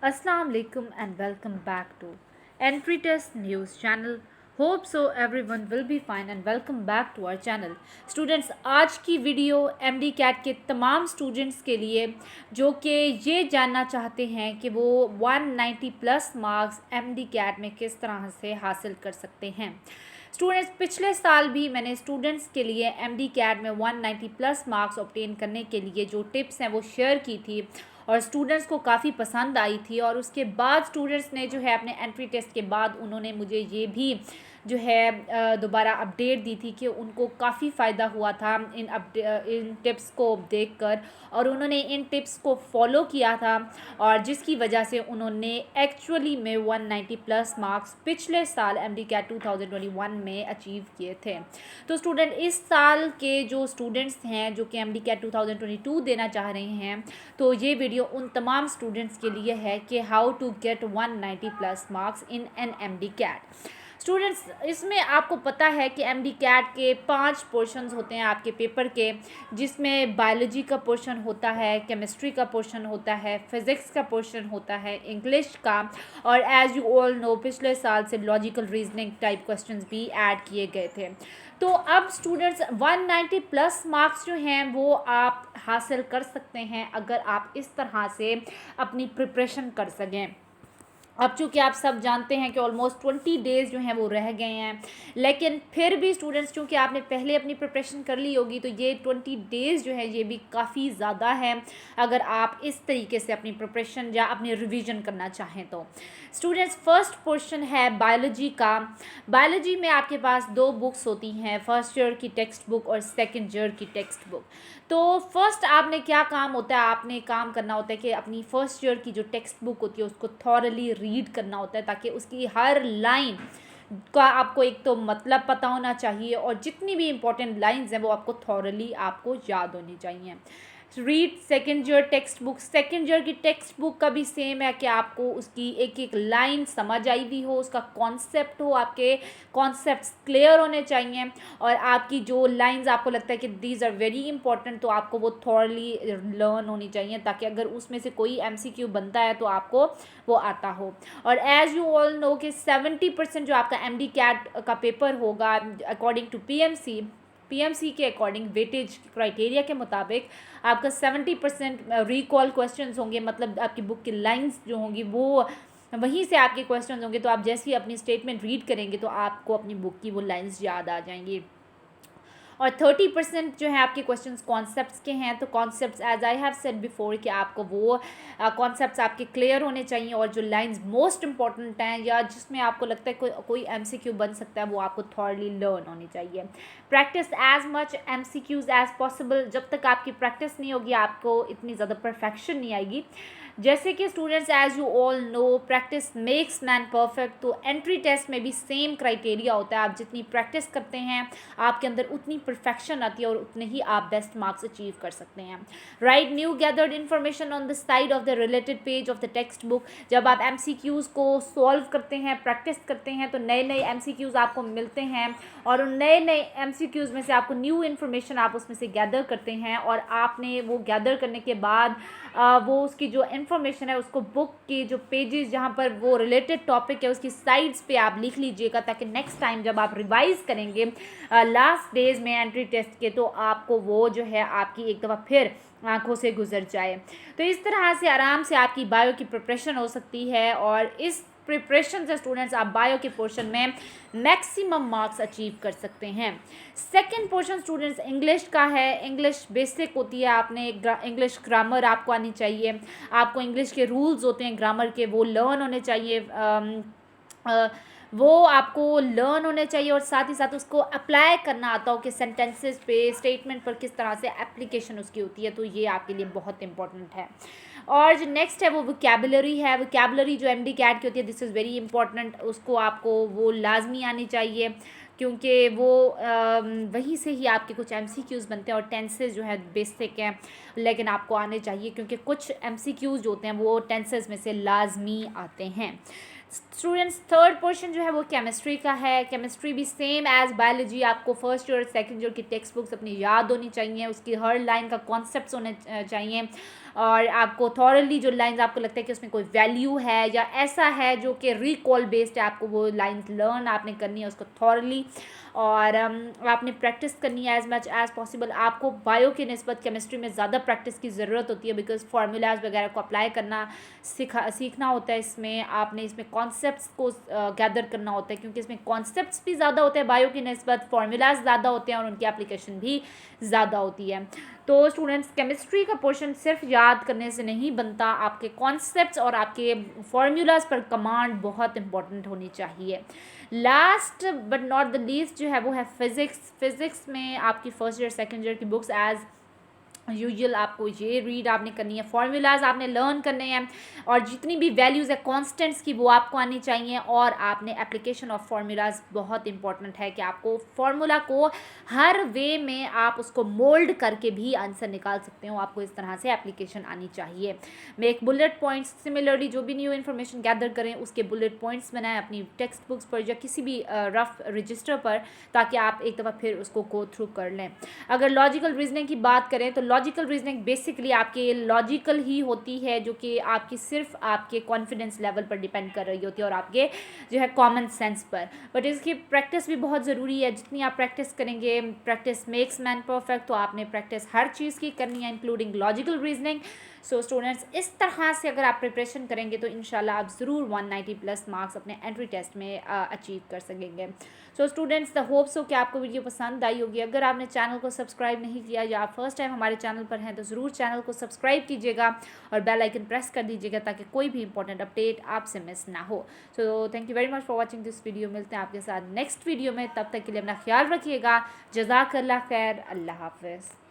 Assalamu alaikum and welcome back to Entry Test News channel. Hope so everyone will be fine and welcome back to our channel. Students, आज की video MD cat के तमाम students के लिए जो कि ये जानना चाहते हैं कि वो 190 प्लस मार्क्स MD कैट में किस तरह से हासिल कर सकते हैं। स्टूडेंट्स, पिछले साल भी मैंने स्टूडेंट्स के लिए MD कैट में 190 प्लस मार्क्स ऑब्टेन करने के लिए जो टिप्स हैं वो शेयर की थी और स्टूडेंट्स को काफ़ी पसंद आई थी। और उसके बाद स्टूडेंट्स ने जो है अपने एंट्री टेस्ट के बाद उन्होंने मुझे ये भी जो है दोबारा अपडेट दी थी कि उनको काफ़ी फ़ायदा हुआ था इन टिप्स को देखकर और उन्होंने इन टिप्स को फॉलो किया था और जिसकी वजह से उन्होंने एक्चुअली में 190 प्लस मार्क्स पिछले साल MD कैट 2021 में अचीव किए थे। तो स्टूडेंट, इस साल के जो स्टूडेंट्स हैं जो कि MD कैट 2022 देना चाह रहे हैं, तो ये वीडियो उन तमाम स्टूडेंट्स के लिए है कि how to get 190 plus marks in an MD CAT. Students, इसमें आपको पता है कि MD कैट के 5 पोर्शंस होते हैं आपके पेपर के, जिसमें बायोलॉजी का पोर्शन होता है, केमिस्ट्री का पोर्शन होता है, फिज़िक्स का पोर्शन होता है, इंग्लिश का, और एज यू ऑल नो पिछले साल से लॉजिकल रीजनिंग टाइप क्वेश्चंस भी ऐड किए गए थे। तो अब स्टूडेंट्स 190 प्लस मार्क्स जो हैं वो आप हासिल कर सकते हैं अगर आप इस तरह से अपनी प्रिपरेशन कर सकें। अब चूँकि आप सब जानते हैं कि ऑलमोस्ट 20 डेज़ जो हैं वो रह गए हैं, लेकिन फिर भी स्टूडेंट्स चूँकि आपने पहले अपनी प्रिपरेशन कर ली होगी तो ये 20 डेज़ जो है ये भी काफ़ी ज़्यादा है अगर आप इस तरीके से अपनी प्रिपरेशन या अपनी रिवीजन करना चाहें तो। स्टूडेंट्स, फर्स्ट पोर्शन है बायोलॉजी का। बायोलॉजी में आपके पास 2 बुक्स होती हैं, फर्स्ट ईयर की टेक्स्ट बुक और सेकेंड ईयर की टेक्स्ट बुक। तो फर्स्ट आपने क्या काम होता है, आपने काम करना होता है कि अपनी फर्स्ट ईयर की जो टेक्स्ट बुक होती है उसको थॉरली रीड करना होता है ताकि उसकी हर लाइन का आपको एक तो मतलब पता होना चाहिए और जितनी भी इंपॉर्टेंट लाइंस हैं वो आपको थॉरली आपको याद होनी चाहिए। Read second year text book. Second year की टेक्स्ट बुक का भी सेम है कि आपको उसकी एक एक लाइन समझ आई हुई हो, उसका कॉन्सेप्ट हो, आपके कॉन्सेप्ट्स क्लियर होने चाहिए और आपकी जो लाइंस आपको लगता है कि दीज आर वेरी इंपॉर्टेंट तो आपको वो थॉरली लर्न होनी चाहिए ताकि अगर उसमें से कोई MCQ बनता है तो आपको वो आता हो। और एज यू ऑल नो कि 70% जो आपका MD कैट का पेपर होगा अकॉर्डिंग टू PMC के अकॉर्डिंग वेटेज क्राइटेरिया के मुताबिक आपका 70% रिकॉल क्वेश्चंस होंगे, मतलब आपकी बुक की लाइंस जो होंगी वो वहीं से आपके क्वेश्चंस होंगे। तो आप जैसे ही अपनी स्टेटमेंट रीड करेंगे तो आपको अपनी बुक की वो लाइंस याद आ जाएंगी। और 30% जो है आपके क्वेश्चंस कॉन्सेप्ट्स के हैं। तो concepts as I have said before कि आपको वो कॉन्सेप्ट्स आपके क्लियर होने चाहिए और जो लाइंस मोस्ट इंपॉर्टेंट हैं या जिसमें आपको लगता है कोई MCQ बन सकता है वो आपको थॉरली लर्न होनी चाहिए। Practice as much MCQs as possible. जब तक आपकी प्रैक्टिस नहीं होगी आपको इतनी ज़्यादा परफेक्शन नहीं आएगी। जैसे कि students as you all know practice makes man perfect, तो एंट्री टेस्ट में भी सेम क्राइटेरिया होता है। आप जितनी प्रैक्टिस करते हैं आपके अंदर उतनी परफेक्शन आती है और उतने ही आप बेस्ट मार्क्स अचीव कर सकते हैं। Right new gathered information on the side of the related page of the text book. जब आप MCQs को सॉल्व करते हैं, प्रैक्टिस करते हैं तो नए नए MCQs आपको मिलते हैं और उन नए नए MCQs में से आपको न्यू इन्फॉर्मेशन आप उसमें से गैदर करते हैं और आपने वो गैदर करने के बाद वो उसकी जो इन्फॉर्मेशन है उसको बुक की जो पेजेस जहाँ पर वो रिलेटेड टॉपिक है उसकी साइड्स पे आप लिख लीजिएगा ताकि नेक्स्ट टाइम जब आप रिवाइज करेंगे लास्ट डेज में एंट्री टेस्ट के तो आपको वो जो है आपकी एक दफ़ा फिर आंखों से गुजर जाए। तो इस तरह से आराम से आपकी बायो की प्रिपरेशन हो सकती है और इस प्रिपरेशन से स्टूडेंट्स आप बायो के पोर्शन में मैक्सिमम मार्क्स अचीव कर सकते हैं। सेकंड पोर्शन स्टूडेंट्स इंग्लिश का है। इंग्लिश बेसिक होती है, आपने इंग्लिश ग्रामर आपको आनी चाहिए, आपको इंग्लिश के रूल्स होते हैं ग्रामर के वो लर्न होने चाहिए, वो आपको लर्न होने चाहिए और साथ ही साथ उसको अप्लाई करना आता हो कि सेंटेंसेस पे स्टेटमेंट पर किस तरह से एप्लीकेशन उसकी होती है। तो ये आपके लिए बहुत इंपॉर्टेंट है। और जो नेक्स्ट है वो वोकैबुलरी है। वोकैबुलरी जो MD कैट की होती है दिस इज़ वेरी इंपॉर्टेंट, उसको आपको वो लाजमी आनी चाहिए क्योंकि वो वहीं से ही आपके कुछ MCQs बनते हैं और टेंसेस जो है बेसिक हैं लेकिन आपको आने चाहिए क्योंकि कुछ MCQs जो होते हैं वो टेंसेस में से लाजमी आते हैं। स्टूडेंट्स थर्ड पोर्शन जो है वो केमिस्ट्री का है। केमिस्ट्री भी सेम एज बायोलॉजी, आपको फर्स्ट ईयर सेकंड ईयर की टेक्स्ट बुक्स अपनी याद होनी चाहिए, उसकी हर लाइन का कॉन्सेप्ट होने चाहिए, और आपको थॉरली जो लाइंस आपको लगता है कि उसमें कोई वैल्यू है या ऐसा है जो कि रिकॉल बेस्ड है, आपको वो लाइंस लर्न आपने करनी है उसको थॉरली, और आपने प्रैक्टिस करनी है एज मच एज़ पॉसिबल। आपको बायो के निस्बत केमिस्ट्री में ज़्यादा प्रैक्टिस की ज़रूरत होती है, बिकॉज फार्मूलाज वगैरह को अप्लाई करना सीखना होता है। इसमें आपने इसमें कॉन्सेप्ट्स को गैदर करना होता है, क्योंकि इसमें कॉन्सेप्ट्स भी ज़्यादा होते हैं बायो की निस्बत, फार्मूलाज ज़्यादा होते हैं और उनकी एप्लीकेशन भी ज़्यादा होती है। तो स्टूडेंट्स, केमिस्ट्री का पोर्शन सिर्फ याद करने से नहीं बनता, आपके कॉन्सेप्ट्स और आपके फार्मूलाज पर कमांड बहुत इंपॉर्टेंट होनी चाहिए। Last but not the least जो है वो है फिज़िक्स। फिज़िक्स में आपकी फर्स्ट ईयर सेकेंड ईयर की बुक्स एज़ यूजुअल आपको ये रीड आपने करनी है, फार्मूलाज आपने लर्न करने हैं, और जितनी भी वैल्यूज़ है कॉन्स्टेंट्स की वो आपको आनी चाहिए। और आपने एप्लीकेशन ऑफ फार्मूलाज, बहुत इंपॉर्टेंट है कि आपको फार्मूला को हर वे में आप उसको मोल्ड करके भी आंसर निकाल सकते हो, आपको इस तरह से एप्लीकेशन आनी चाहिए। मेक बुलेट पॉइंट्स, सिमिलरली जो भी न्यू इन्फॉर्मेशन गैदर करें उसके बुलेट पॉइंट्स बनाएं अपनी टेक्स्ट बुक्स पर या किसी भी रफ रजिस्टर पर, ताकि आप एक दफ़ा फिर उसको गो थ्रू कर लें। अगर लॉजिकल रीजनिंग की बात करें तो लॉजिकल रीजनिंग बेसिकली आपके लॉजिकल ही होती है, जो कि आपकी सिर्फ आपके कॉन्फिडेंस लेवल पर डिपेंड कर रही होती है और आपके जो है कॉमन सेंस पर। बट इसकी प्रैक्टिस भी बहुत ज़रूरी है, जितनी आप प्रैक्टिस करेंगे, प्रैक्टिस मेक्स मैन परफेक्ट, तो आपने प्रैक्टिस हर चीज़ की करनी है including logical reasoning. So students, इस तरह से अगर आप प्रिपरेशन करेंगे तो इंशाल्लाह आप ज़रूर 190+ मार्क्स अपने एंट्री टेस्ट में अचीव कर सकेंगे। So students, the hope so कि आपको वीडियो पसंद आई होगी। अगर आपने चैनल को सब्सक्राइब नहीं किया या आप फर्स्ट टाइम हमारे चैनल पर हैं तो ज़रूर चैनल को सब्सक्राइब कीजिएगा और बेल आइकन प्रेस कर दीजिएगा, ताकि कोई भी इंपॉर्टेंट अपडेट आपसे मिस ना हो। So thank you very much for watching this video. मिलते हैं आपके साथ नेक्स्ट वीडियो में, तब तक के लिए अपना ख्याल रखिएगा। जज़ाकल्लाह खैर, अल्लाह हाफ़िज़।